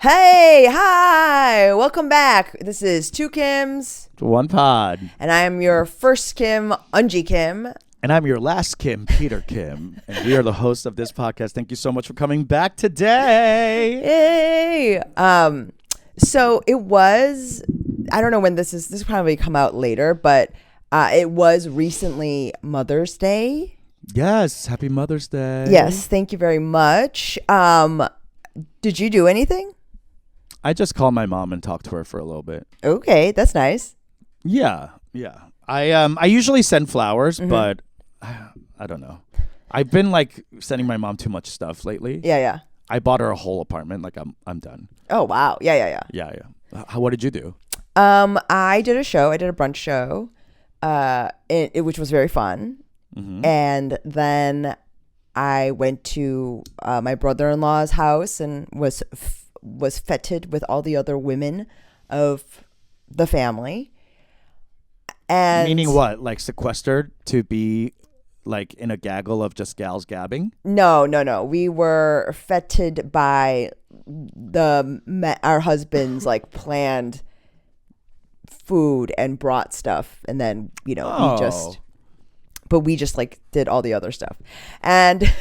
Hey, hi, welcome back. This is Two Kims. One pod. And I am your first Kim, Unji Kim. And I'm your last Kim, Peter Kim. And we are the hosts of this podcast. Thank you so much for coming back today. Hey. So it was, I don't know when this will probably come out later, but it was recently Mother's Day. Yes, happy Mother's Day. Yes, thank you very much. Did you do anything? I just called my mom and talked to her for a little bit. Okay, that's nice. Yeah. I usually send flowers, but I don't know. I've been sending my mom too much stuff lately. Yeah. I bought her a whole apartment. I'm done. Oh wow. Yeah. What did you do? I did a show. I did a brunch show, which was very fun. Mm-hmm. And then I went to my brother-in-law's house and was feted with all the other women of the family. And meaning what? Like sequestered to be in a gaggle of just gals gabbing? No. We were feted by our husbands planned food and brought stuff, and then we just did all the other stuff, and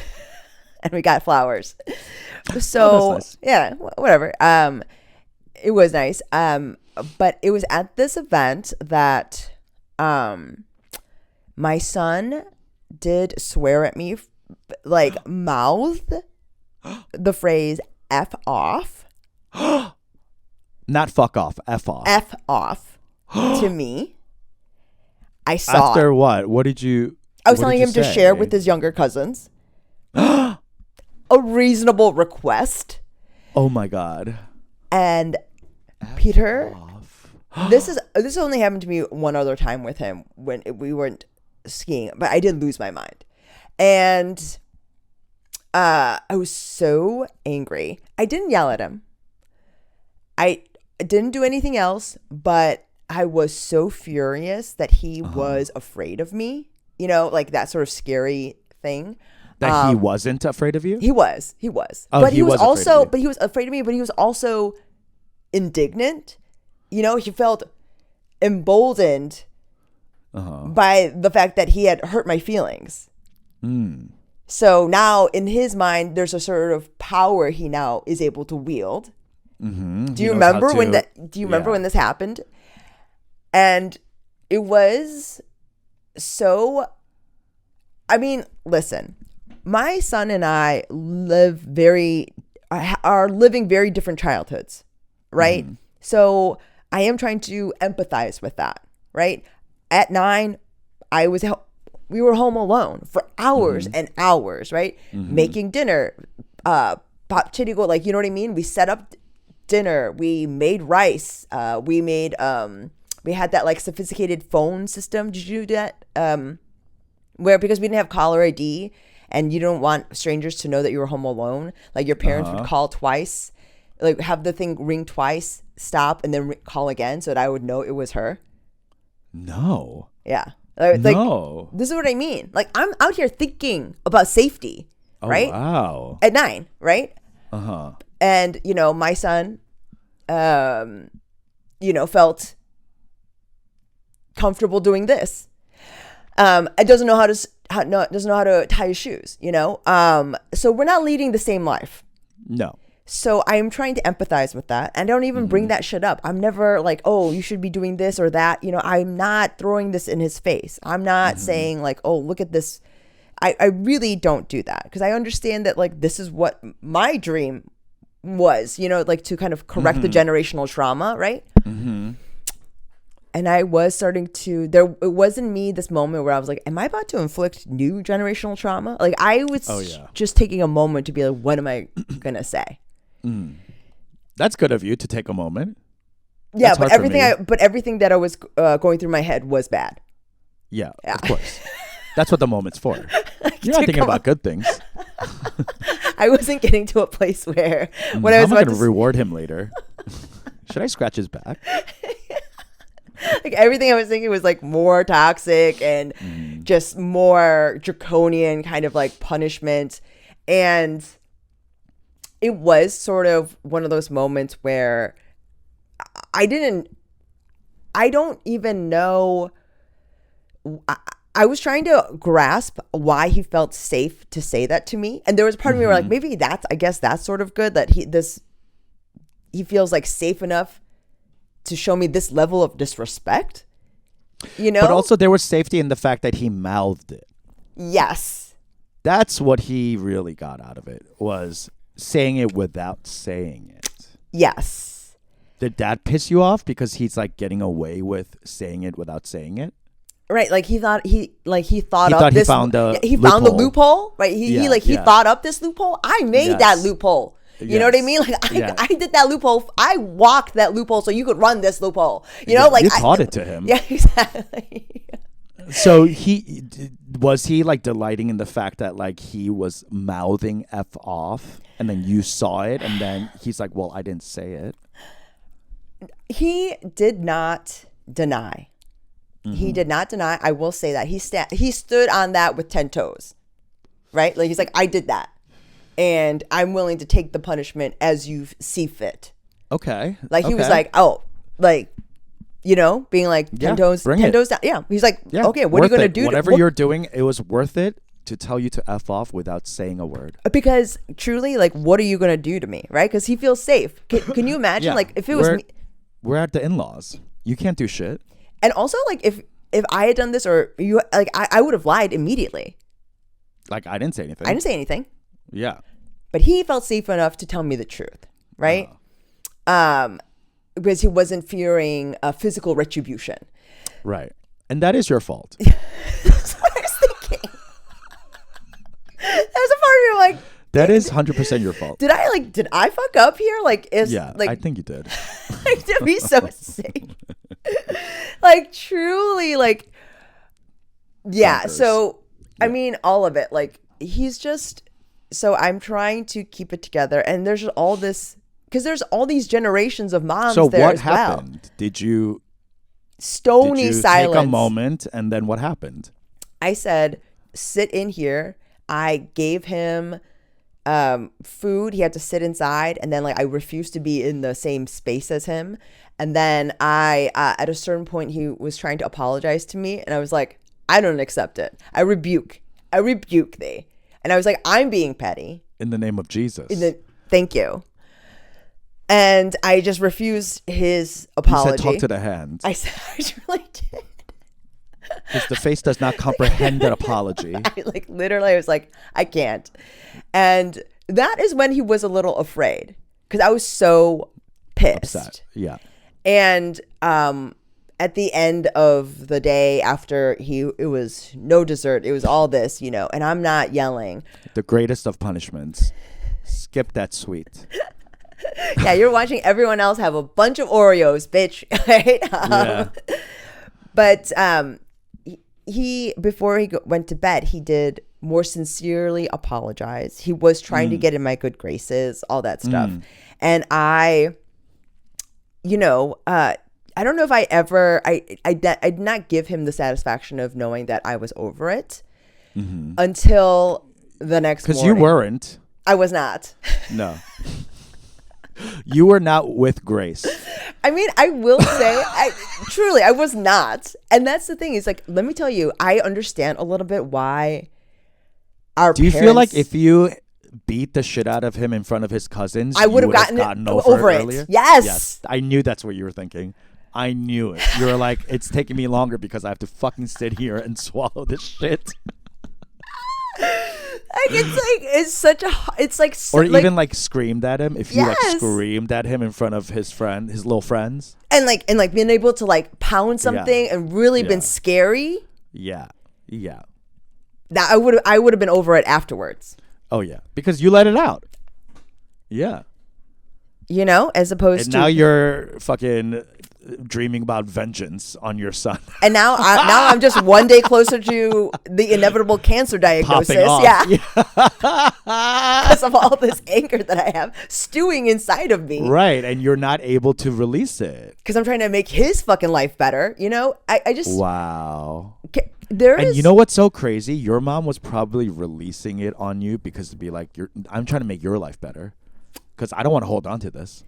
we got flowers. So that's nice. Yeah, whatever. It was nice. But it was at this event that my son did swear at me, mouthed the phrase "F off." Not fuck off, F off. F off to me. I saw After it. what did you I was telling him to share with his younger cousins. A reasonable request. Oh my God. And F Peter, off. this only happened to me one other time with him when we weren't skiing, but I did lose my mind. And I was so angry. I didn't yell at him. I didn't do anything else, but I was so furious that he was afraid of me. That sort of scary thing. That he wasn't afraid of you? He was. Oh, But he was also, afraid of you. but he was afraid of me, but he was also indignant. He felt emboldened by the fact that he had hurt my feelings. Mm. So now in his mind, there's a sort of power he now is able to wield. Mm-hmm. Do you remember when this happened? And it was so, listen, my son and I are living very different childhoods, right? Mm. So I am trying to empathize with that, right? At 9, we were home alone for hours and hours, right? Mm-hmm. Making dinner, you know what I mean? We set up dinner, we made rice, we had that sophisticated phone system. Did you do that? Because we didn't have caller ID and you don't want strangers to know that you were home alone. Your parents would call twice, have the thing ring twice, stop, and then call again so that I would know it was her. No. Yeah. No. This is what I mean. I'm out here thinking about safety, right? Wow. At 9, right? Uh-huh. And, my son, felt comfortable doing this. It doesn't know how to tie his shoes, so we're not leading the same life. No. So I'm trying to empathize with that. And I don't even bring that shit up. I'm never oh, you should be doing this or that. I'm not throwing this in his face. I'm not saying oh, look at this. I really don't do that because I understand that this is what my dream was, to kind of correct the generational trauma, right? Mm-hmm. And I was starting to, it was in me this moment where I was like, am I about to inflict new generational trauma? I was just taking a moment to be like, what am I going to say? Mm. That's good of you to take a moment. Yeah, but everything that I was going through my head was bad. Yeah, of course. That's what the moment's for. You're not thinking about good things. I wasn't getting to a place where when I was going to reward him later. Should I scratch his back? Everything I was thinking was more toxic and just more draconian kind of punishment. And it was sort of one of those moments where I don't even know. I was trying to grasp why he felt safe to say that to me. And there was part of me where like, maybe I guess that's sort of good that he feels like safe enough to show me this level of disrespect, you know? But also there was safety in the fact that he mouthed it. Yes. That's what he really got out of it, was saying it without saying it. Yes. Did that piss you off because he's like getting away with saying it without saying it? Right, like he found the loophole, right? He thought up this loophole. I made that loophole. You know what I mean? Like I did that loophole. I walked that loophole so you could run this loophole. You know, like you taught it to him. Yeah, exactly. So was he like delighting in the fact that like he was mouthing F off and then you saw it and then he's like, well, I didn't say it. He did not deny. He did not deny. I will say that he stood on that with 10 toes, right? Like he's like, I did that, and I'm willing to take the punishment as you see fit. Okay. Like he was like, oh, like, you know, being like 10 toes down. Yeah. He's like, okay, what are you gonna do? Whatever you're doing, it was worth it to tell you to F off without saying a word. Because truly, like, what are you gonna do to me, right? Because he feels safe. Can you imagine, like, if it was me? We're at the in-laws. You can't do shit. And also, like, if I had done this or you, like, I would have lied immediately. Like, I didn't say anything. I didn't say anything. Yeah. But he felt safe enough to tell me the truth, right? Because he wasn't fearing a physical retribution. Right. And that is your fault. That's what I was thinking. There's a part of me like, that is 100% your fault. Did I fuck up here? Like, I think you did. Like, to be so safe. Like, truly, like, yeah. Bonkers. So, I mean, all of it. Like, he's just, so I'm trying to keep it together. And there's all this, because there's all these generations of moms there as well. So what happened? Did you silence. Take a moment, and then what happened? I said, sit in here. I gave him food. He had to sit inside, and then like I refused to be in the same space as him. And then I at a certain point he was trying to apologize to me, and I was like, I don't accept it. I rebuke thee. And I was like, I'm being petty in the name of Jesus. Thank you. And I just refused his apology. You said, talk to the hands. I said, I really did. Because the face does not comprehend that apology. I was like, I can't. And that is when he was a little afraid, because I was so pissed. Upset. Yeah. And at the end of the day, after it was no dessert, it was all this, you know, and I'm not yelling. The greatest of punishments. Skip that sweet. Yeah, you're watching everyone else have a bunch of Oreos, bitch. Right? Yeah. But he before he went to bed, he did more sincerely apologize. He was trying to get in my good graces, all that stuff. And I, you know, I don't know if I did not give him the satisfaction of knowing that I was over it until the next morning. Because you weren't. I was not. No. You were not with grace. I mean, I will say, I was not. And that's the thing, is like, let me tell you, I understand a little bit why our Do you feel like if you beat the shit out of him in front of his cousins, I would have gotten over it earlier? Yes. I knew that's what you were thinking. I knew it. You were like, it's taking me longer because I have to fucking sit here and swallow this shit. Like, it's like or even like screamed at him, if you like screamed at him in front of his little friends, and being able to like pound something and really been scary. Yeah. That I would have been over it afterwards. Oh yeah, because you let it out. Yeah. You know, as opposed and to now you're fucking dreaming about vengeance on your son. And now I'm just one day closer to the inevitable cancer diagnosis. Yeah. Because of all this anger that I have stewing inside of me. Right. And you're not able to release it. Because I'm trying to make his fucking life better. You know, I just. Wow. And you know what's so crazy? Your mom was probably releasing it on you because to be like, I'm trying to make your life better. because I don't want to hold on to this.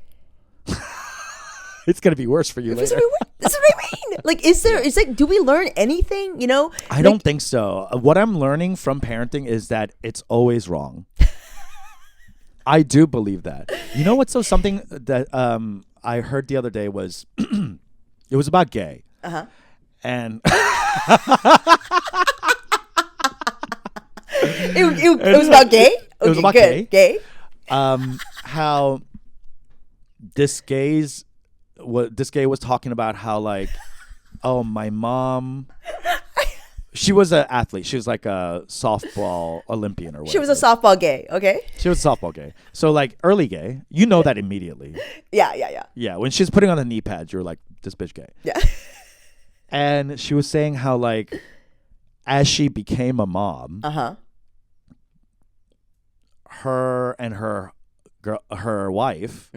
It's gonna be worse for you later. This is what I mean. Like, do we learn anything? You know, I don't think so. What I'm learning from parenting is that it's always wrong. I do believe that. You know what's something that I heard the other day was it was about gay. And it was about gay? Okay, it was about good. Gay? How this gay was talking about how, like, oh, my mom, she was an athlete. She was like a softball Olympian or whatever. She was a softball gay, okay? She was a softball gay. So, like, early gay, you know that immediately. Yeah. Yeah, when she's putting on the knee pads, you're like, this bitch gay. Yeah. And she was saying how, like, as she became a mom, her and her wife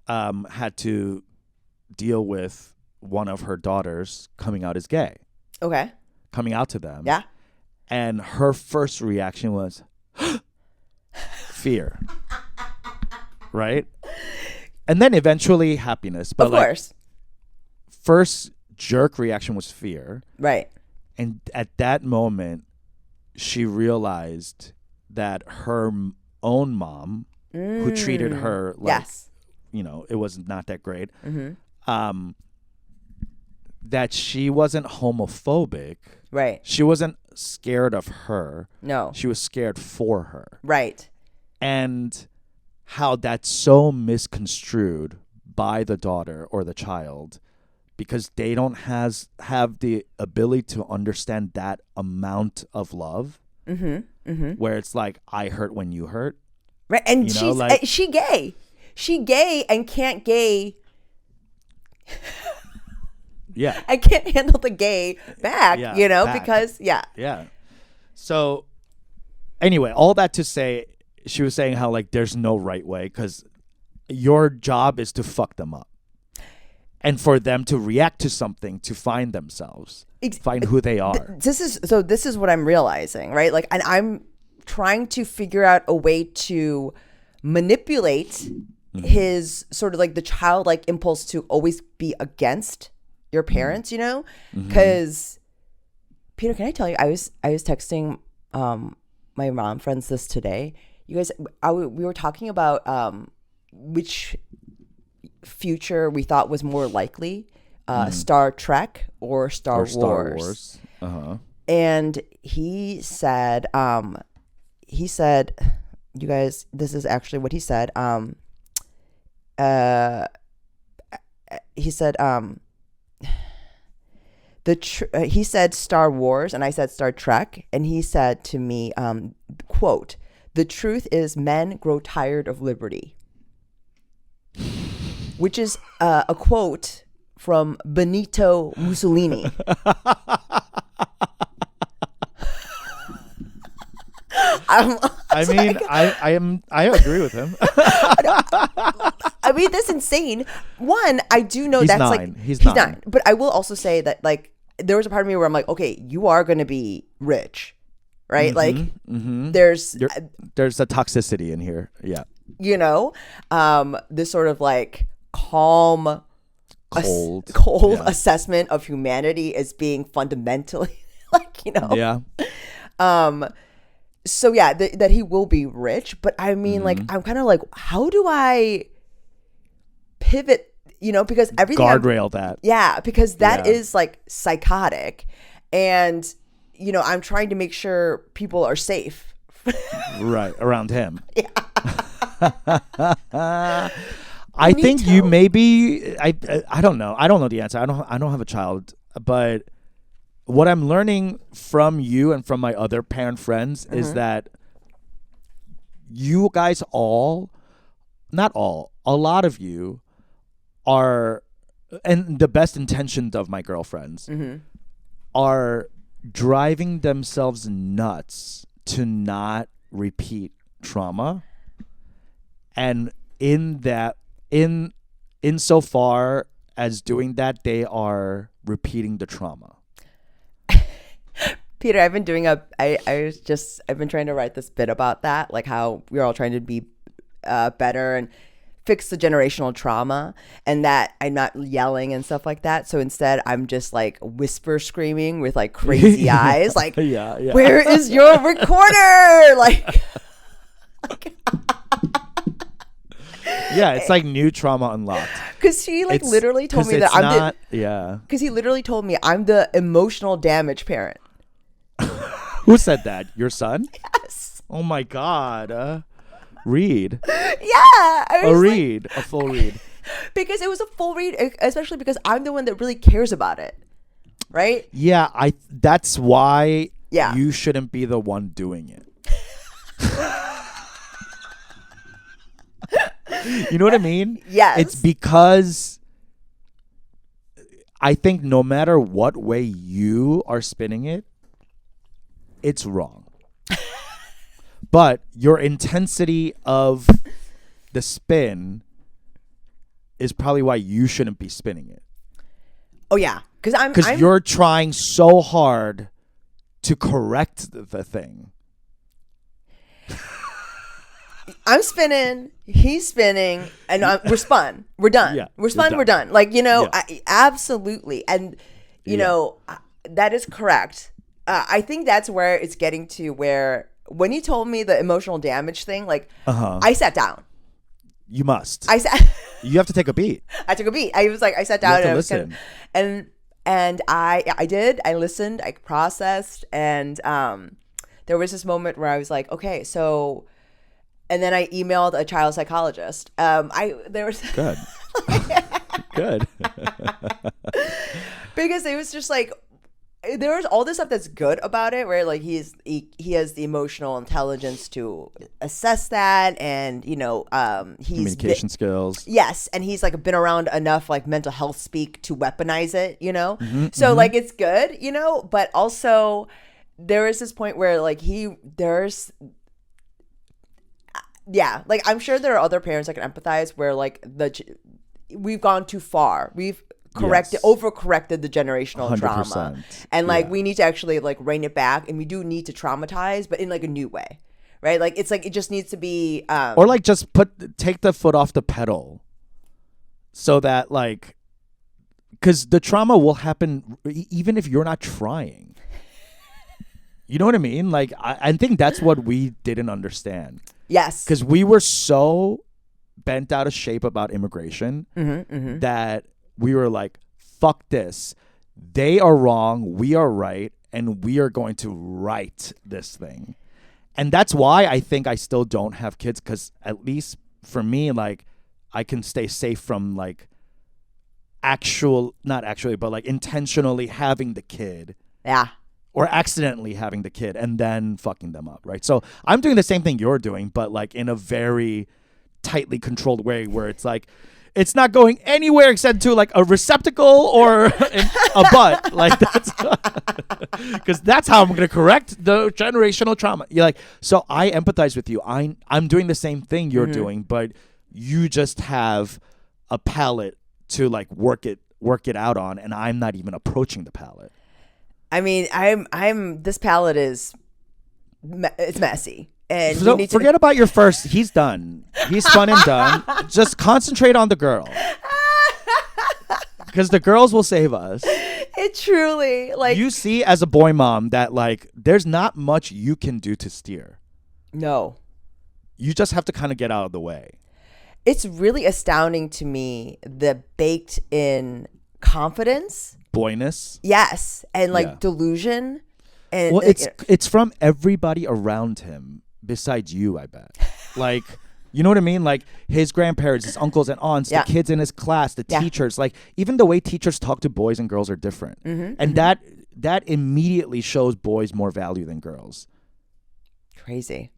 had to deal with one of her daughters coming out as gay. Okay. Coming out to them. Yeah. And her first reaction was fear. Right? And then eventually happiness. But of course. First jerk reaction was fear. Right. And at that moment, she realized that her own mom, who treated her like, you know, it was not that great, that she wasn't homophobic. Right. She wasn't scared of her. No. She was scared for her. Right. And how that's so misconstrued by the daughter or the child, because they don't have the ability to understand that amount of love, where it's like, I hurt when you hurt. Right. And you know, like, she gay. She gay and can't gay. Yeah. I can't handle the gay back, you know, back. Because, Yeah. So, anyway, all that to say, she was saying how, like, there's no right way, because your job is to fuck them up. And for them to react to something, to find themselves, find who they are. This is what I'm realizing, right? Like, and I'm trying to figure out a way to manipulate his sort of like the childlike impulse to always be against your parents, you know? Because Peter, can I tell you, I was texting my mom friends this today. You guys, we were talking about which future we thought was more likely, Star Trek or Star Wars. And he said, you guys, this is actually what he said. He said, he said Star Wars, and I said Star Trek, and he said to me, quote, "The truth is men grow tired of liberty," which is a quote from Benito Mussolini. I agree with him. I mean, that's insane. One, I do know he's that's 9. like he's 9. But I will also say that, like, there was a part of me where I'm like, okay, you are going to be rich, right? There's a toxicity in here. Yeah. You know, this sort of like calm, cold assessment of humanity as being fundamentally like, you know. Yeah. So yeah, that he will be rich, but I mean, like, I'm kind of like, how do I pivot? You know, because everything guardrail that. Yeah, because that is like psychotic, and you know, I'm trying to make sure people are safe. Right around him. Yeah. I think you maybe I don't know. I don't know the answer. I don't have a child, but what I'm learning from you and from my other parent friends is that you guys not all, a lot of you are, and the best intentions of my girlfriends are driving themselves nuts to not repeat trauma. And insofar as doing that, they are repeating the trauma. Peter, I've been doing I've been trying to write this bit about that, like how we're all trying to be better and fix the generational trauma, and that I'm not yelling and stuff like that. So instead I'm just like whisper screaming with like crazy eyes, like, where is your recorder? Like yeah, it's like new trauma unlocked. Because he like literally told me that I'm not, yeah. Because he literally told me I'm the emotional damage parent. Who said that? Your son? Yes. Oh my God. Read. Yeah. A full read. Because it was a full read, especially because I'm the one that really cares about it. Right? Yeah, that's why Yeah. you shouldn't be the one doing it. You know what I mean? Yes. It's because I think no matter what way you are spinning it, it's wrong. But your intensity of the spin is probably why you shouldn't be spinning it. Oh yeah, because you're trying so hard to correct the thing. I'm spinning, he's spinning, and we're spun. We're done. Yeah, we're spun. We're done. Like, yeah. Absolutely. And you know, that is correct. I think that's where it's getting to, where when you told me the emotional damage thing, like, I sat down. You must. You have to take a beat. I took a beat. I was like, I sat down and I was listen. and I did. I listened. I processed, and there was this moment where I was like, okay, so, and then I emailed a child psychologist. There was good. Good. Because it was just like, there was all this stuff that's good about it, where like he has the emotional intelligence to assess that, and he's communication skills. Yes, and he's like been around enough like mental health speak to weaponize it, so like it's good, but also there is this point where like like I'm sure there are other parents that can empathize, where like we've gone too far. We've overcorrected the generational 100%. trauma, and like we need to actually like rein it back, and we do need to traumatize, but in like a new way, right? Like it's like it just needs to be or like just take the foot off the pedal, so that like, because the trauma will happen even if you're not trying. You know what I mean? Like I think that's what we didn't understand. Yes, because we were so bent out of shape about immigration that we were like, fuck this. They are wrong. We are right. And we are going to right this thing. And that's why I think I still don't have kids. Because at least for me, like, I can stay safe from like not actually, but like intentionally having the kid. Yeah. Or accidentally having the kid and then fucking them up. Right. So I'm doing the same thing you're doing, but like in a very tightly controlled way, where it's like, it's not going anywhere except to like a receptacle or a butt. Like that's because that's how I'm going to correct the generational trauma. You're like, so I empathize with you. I'm doing the same thing you're doing, but you just have a palette to like work it out on, and I'm not even approaching the palette. I mean, this palette it's messy. And so forget about your first. He's done. He's fun and done. Just concentrate on the girl, because the girls will save us. It truly, like, you see as a boy mom that like there's not much you can do to steer. No, you just have to kind of get out of the way. It's really astounding to me, the baked in confidence, boyness, yes, and like delusion, and well, it's from everybody around him. Besides you, I bet. Like, you know what I mean? Like his grandparents, his uncles and aunts, the kids in his class, the teachers. Like even the way teachers talk to boys and girls are different. And that immediately shows boys more value than girls. Crazy.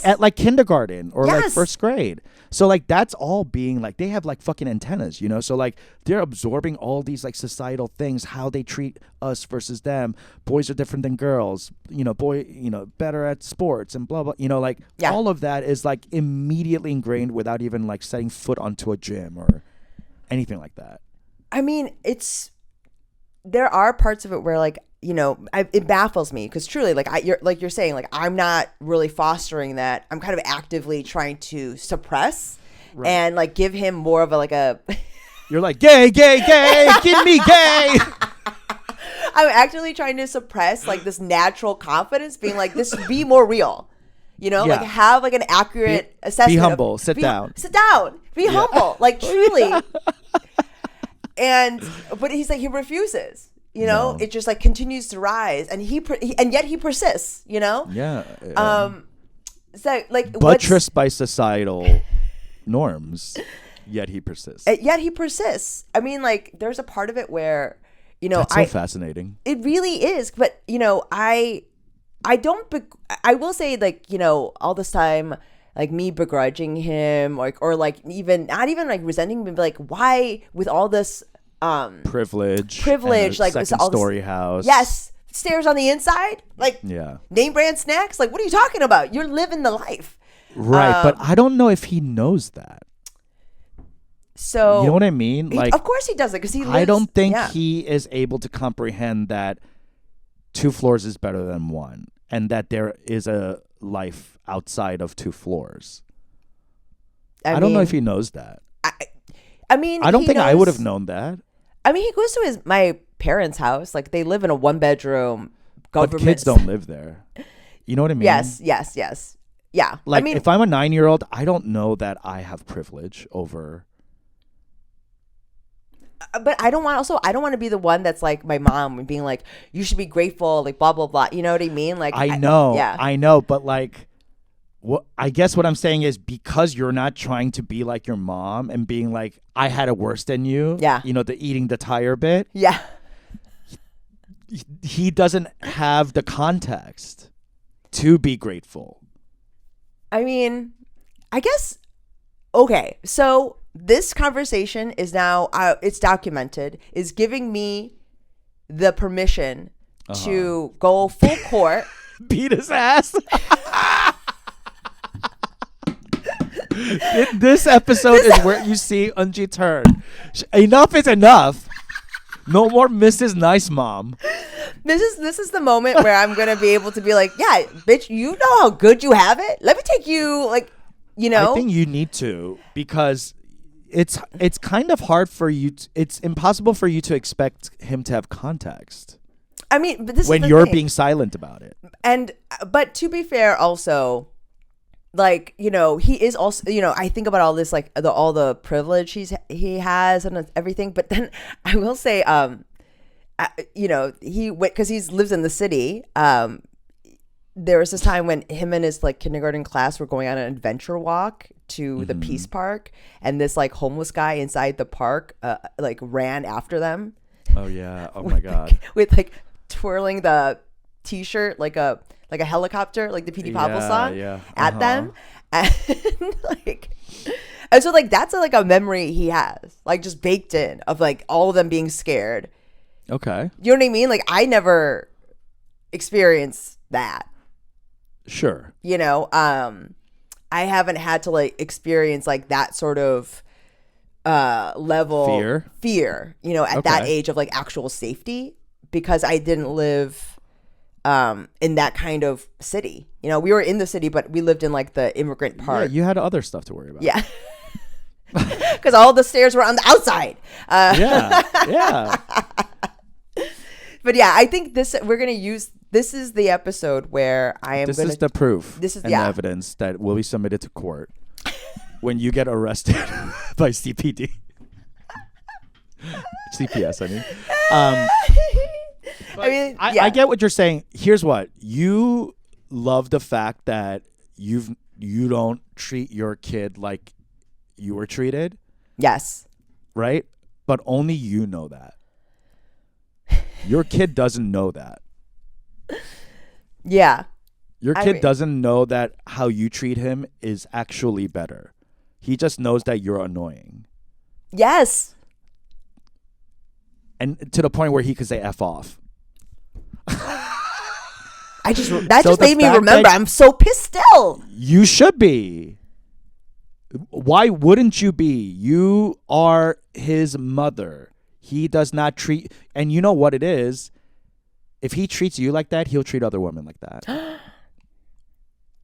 At like kindergarten or like first grade. So like that's all being like, they have like fucking antennas, so like they're absorbing all these like societal things, how they treat us versus them. Boys are different than girls, better at sports and blah blah, all of that is like immediately ingrained without even like setting foot onto a gym or anything like that. I mean, it's there are parts of it where like, you know, it baffles me because truly, like you're saying, like I'm not really fostering that. I'm kind of actively trying to suppress and like give him more of a You're like gay, gay, gay, give me gay. I'm actually trying to suppress like this natural confidence, being like, this be more real, you know, like have like an accurate assessment. Be humble. Sit down. Be humble, like truly. But he's like, he refuses. You know, it just like continues to rise, and and yet he persists. You know. Yeah. So like buttressed by societal norms, yet he persists. I mean, like there's a part of it where, you know, that's so fascinating. It really is, but you know, I will say, like, you know, all this time, like me begrudging him, or like even not even like resenting him, but like why with all this privilege, like second all story this, house, stairs on the inside, like name brand snacks, like what are you talking about? You're living the life, right? But I don't know if he knows that. So you know what I mean? Like, of course he doesn't, because he lives, I don't think he is able to comprehend that 2 floors is better than 1, and that there is a life outside of 2 floors. I don't know if he knows that. I mean, I don't think I would have known that. I mean, he goes to my parents' house. Like, they live in a 1-bedroom government. But kids don't live there. You know what I mean? Yes. Yeah. Like, I mean, if I'm a 9-year-old, I don't know that I have privilege over. But I don't want to be the one that's like my mom and being like, you should be grateful, like blah blah blah. You know what I mean? Like, I know, but like, what I guess what I'm saying is, because you're not trying to be like your mom and being like, I had it worse than you. Yeah. You know, the eating the tire bit. Yeah. He doesn't have the context to be grateful. I mean, I guess. Okay, so this conversation is now, it's documented, is giving me the permission to go full court. Beat his ass. This episode is where you see Unji turn. Enough is enough. No more Mrs. Nice Mom. This is the moment where I'm going to be able to be like, yeah, bitch, you know how good you have it? Let me take you, like, you know? I think you need to, because it's kind of hard for you. It's impossible for you to expect him to have context. I mean, but this when is you're thing. Being silent about it. But to be fair, also, like, you know, he is also, you know, I think about all this, like all the privilege he has and everything. But then I will say, you know, because he lives in the city. There was this time when him and his like kindergarten class were going on an adventure walk to the Peace Park, and this like homeless guy inside the park like ran after them. Oh yeah! Oh my god! With like twirling the T-shirt like a helicopter, like the P.D. Pablo song at them, and like, and so like that's like a memory he has, like just baked in, of like all of them being scared. Okay. You know what I mean? Like, I never experienced that. Sure. You know, I haven't had to like experience like that sort of level fear, you know, at that age of like actual safety, because I didn't live in that kind of city. You know, we were in the city, but we lived in like the immigrant part. Yeah, you had other stuff to worry about. Yeah. Because all the stairs were on the outside. Yeah. But yeah, I think this is the episode where I am. This is the proof. This is the evidence that will be submitted to court when you get arrested by CPD, CPS. I mean, I get what you're saying. Here's what you love: the fact that you don't treat your kid like you were treated. Yes. Right, but only you know that. Your kid doesn't know that. Yeah. Your kid doesn't know that how you treat him is actually better. He just knows that you're annoying. Yes. And to the point where he could say F off. That just made me remember. I'm so pissed still. You should be. Why wouldn't you be? You are his mother. He does not treat, and you know what it is? If he treats you like that, he'll treat other women like that.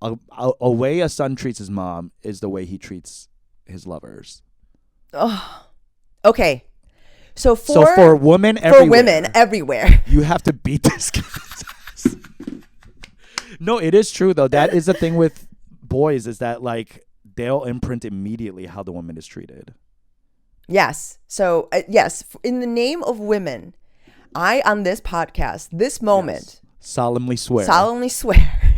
A way a son treats his mom is the way he treats his lovers. Oh, okay. So for women everywhere, you have to beat this guy's ass. No, it is true though. That is the thing with boys, is that like they'll imprint immediately how the woman is treated. Yes. So yes, in the name of women, I on this podcast, this moment, solemnly swear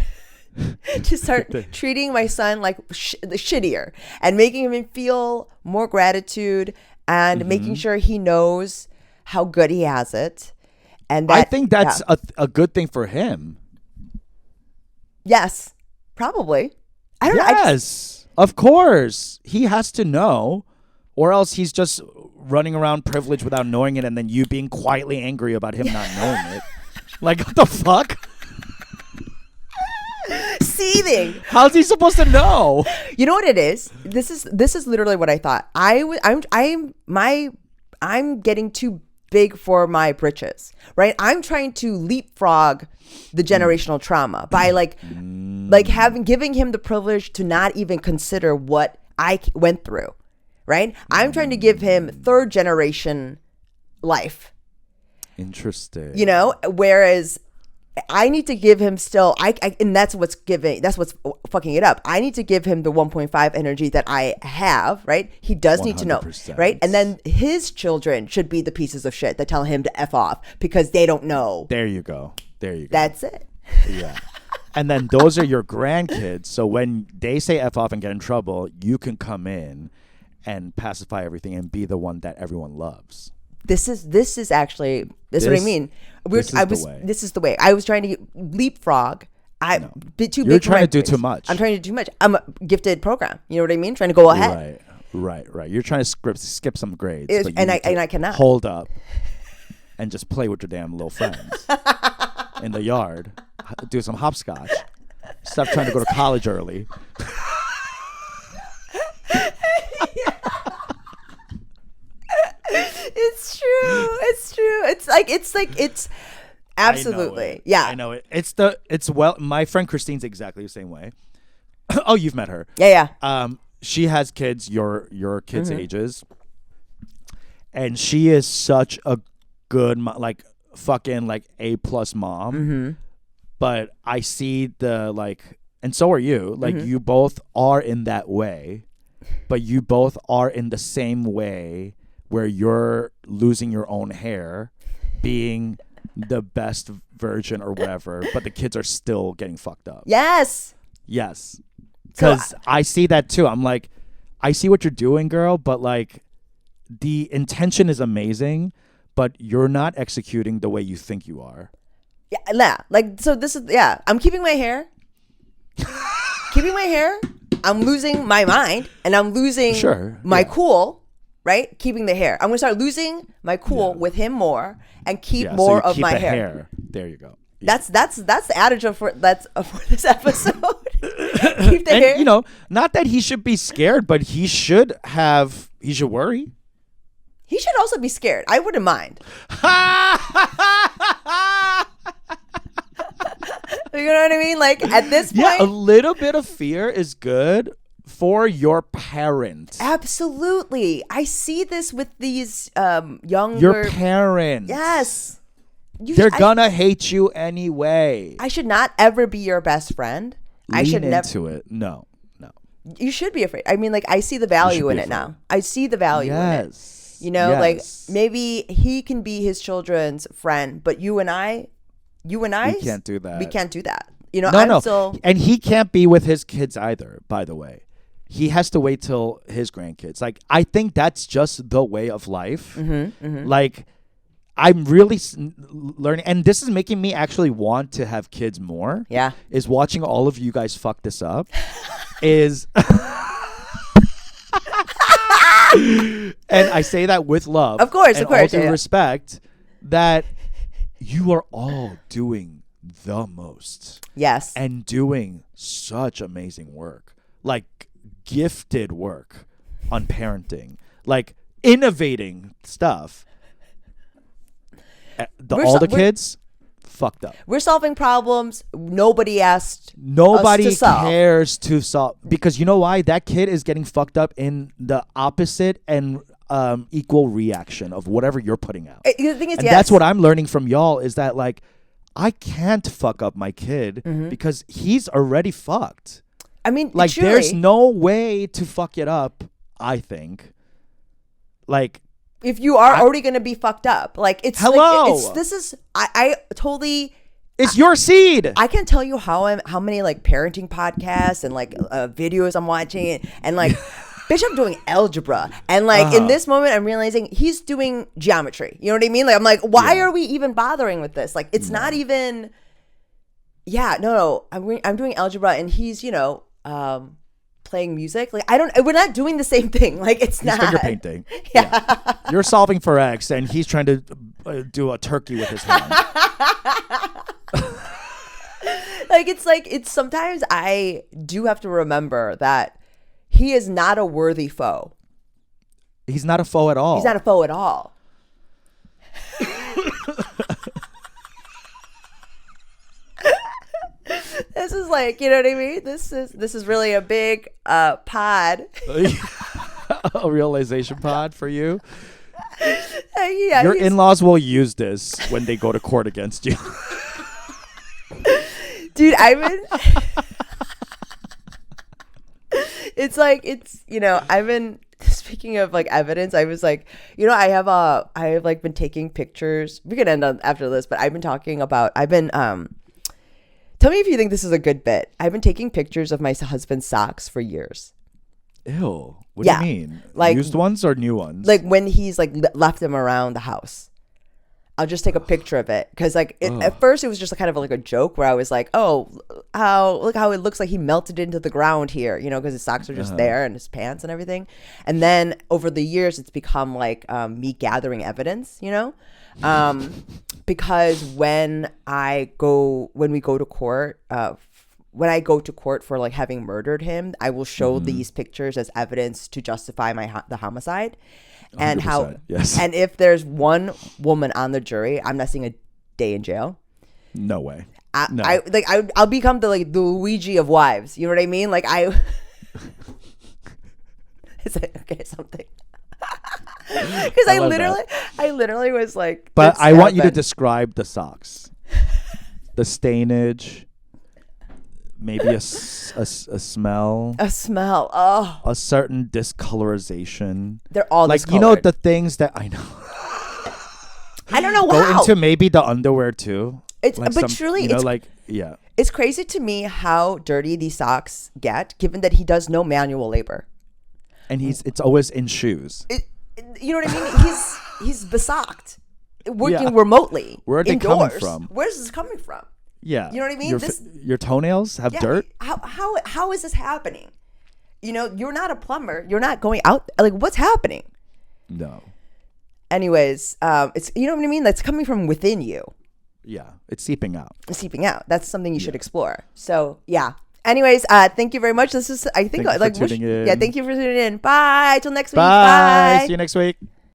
to start treating my son like shittier and making him feel more gratitude and making sure he knows how good he has it. And I think that's a good thing for him. Yes, probably. I don't know. Yes, of course. He has to know, or else he's just running around privileged without knowing it, and then you being quietly angry about him not knowing it. Like, what the fuck? Seething. How's he supposed to know? You know what it is? This is literally what I thought. I'm getting too big for my britches, right? I'm trying to leapfrog the generational trauma by giving him the privilege to not even consider what I went through, right? I'm trying to give him third generation life. Interesting. You know, whereas I need to give him still, and that's what's fucking it up. I need to give him the 1.5 energy that I have, right? He does need to know, right? And then his children should be the pieces of shit that tell him to F off because they don't know. There you go. That's it. Yeah. And then those are your grandkids. So when they say F off and get in trouble, you can come in and pacify everything and be the one that everyone loves. This is what I mean. This is the way. I was trying to leapfrog. You're trying to do too much. I'm trying to do too much. I'm a gifted program. You know what I mean? Trying to go ahead. Right. You're trying to skip some grades. And I cannot. Hold up and just play with your damn little friends in the yard. Do some hopscotch. Stop trying to go to college early. It's true. It's absolutely. I know it. My friend Christine's exactly the same way. Oh, you've met her. Yeah. She has kids your kids' ages. And she is such a good fucking A+ mom. But I see and so are you. You both are in that way, but you both are in the same way where you're losing your own hair, being the best virgin or whatever, but the kids are still getting fucked up. Yes. Because I see that too. I'm like, I see what you're doing, girl, but the intention is amazing, but you're not executing the way you think you are. Yeah. So this is, I'm keeping my hair. I'm losing my mind and I'm losing my cool. Right? Keeping the hair. I'm going to start losing my cool with him more and keep more of my hair. There you go. Yeah. That's the adage for this episode. Keep the hair. And, not that he should be scared, but he should worry. He should also be scared. I wouldn't mind. You know what I mean? At this point. Yeah, a little bit of fear is good. For your parents. Absolutely. I see this with these younger... Your parents. Yes. They're gonna hate you anyway. I should not ever be your best friend. Lean I should into it. No. You should be afraid. I mean, I see the value in it now. I see the value in it. Maybe he can be his children's friend, but you and I... We can't do that. We can't do that. No. And he can't be with his kids either, by the way. He has to wait till his grandkids. I think that's just the way of life. I'm really learning, and this is making me actually want to have kids more. Yeah, is watching all of you guys fuck this up. And I say that with love, of course, all due respect, that you are all doing the most. Yes, and doing such amazing work, gifted work on parenting, innovating stuff. all the kids fucked up. We're solving problems nobody asked. Nobody us to solve. cares to solve, because you know why? That kid is getting fucked up in the opposite and equal reaction of whatever you're putting out. The thing is, and that's what I'm learning from y'all, is that like I can't fuck up my kid because he's already fucked. I mean, like truly, there's no way to fuck it up, I think. Like, if you are already going to be fucked up, like it's hello. Like, I totally. It's your seed. I can't tell you how many like parenting podcasts and like videos I'm watching and like, bitch, I'm doing algebra, and like in this moment I'm realizing he's doing geometry. You know what I mean? Like I'm like, why are we even bothering with this? Like it's not even. Yeah, no, I'm doing algebra and he's playing music. Like we're not doing the same thing. Like he's not finger painting. Yeah. You're solving for X and he's trying to do a turkey with his hand. It's sometimes I do have to remember that he is not a worthy foe. He's not a foe at all. He's not a foe at all. This is like, you know what I mean? This is really a big pod. A realization pod for you. Yeah, your in-laws will use this when they go to court against you. Dude, I've been I've been, speaking of like evidence, I was like, I have like been taking pictures. We can end on after this, but I've been tell me if you think this is a good bit. I've been taking pictures of my husband's socks for years. Ew. What do you mean? Like used ones or new ones? Like when he's like left them around the house. I'll just take a picture of it because like at first it was just kind of like a joke where I was like, oh, look how it looks like he melted into the ground here, because his socks are just there and his pants and everything. And then over the years it's become like me gathering evidence, because when I go to court, when I go to court for like having murdered him, I will show these pictures as evidence to justify the homicide. And yes. And if there's one woman on the jury, I'm not seeing a day in jail. No way. I'll become the Luigi of wives. You know what I mean? Like it's like, okay, something. Because I literally was like. But I want you to describe the socks, the stainage. Maybe a smell. A smell. Oh. A certain discolorization. They're all like discolored. the things that I know. I don't know Go how. into maybe the underwear too. Truly, yeah. It's crazy to me how dirty these socks get, given that he does no manual labor. And it's always in shoes. You know what I mean? He's besocked, working remotely. Where are they indoors. coming from? Where's this coming from? Yeah. You know what I mean? Your toenails have dirt? How is this happening? You're not a plumber. You're not going out. Like, what's happening? No. Anyways, it's, you know what I mean? That's coming from within you. Yeah. It's seeping out. That's something you should explore. So, yeah. Anyways, thank you very much. This is, I think, thank you for tuning in. Yeah, thank you for tuning in. Bye. Till next week. Bye. See you next week.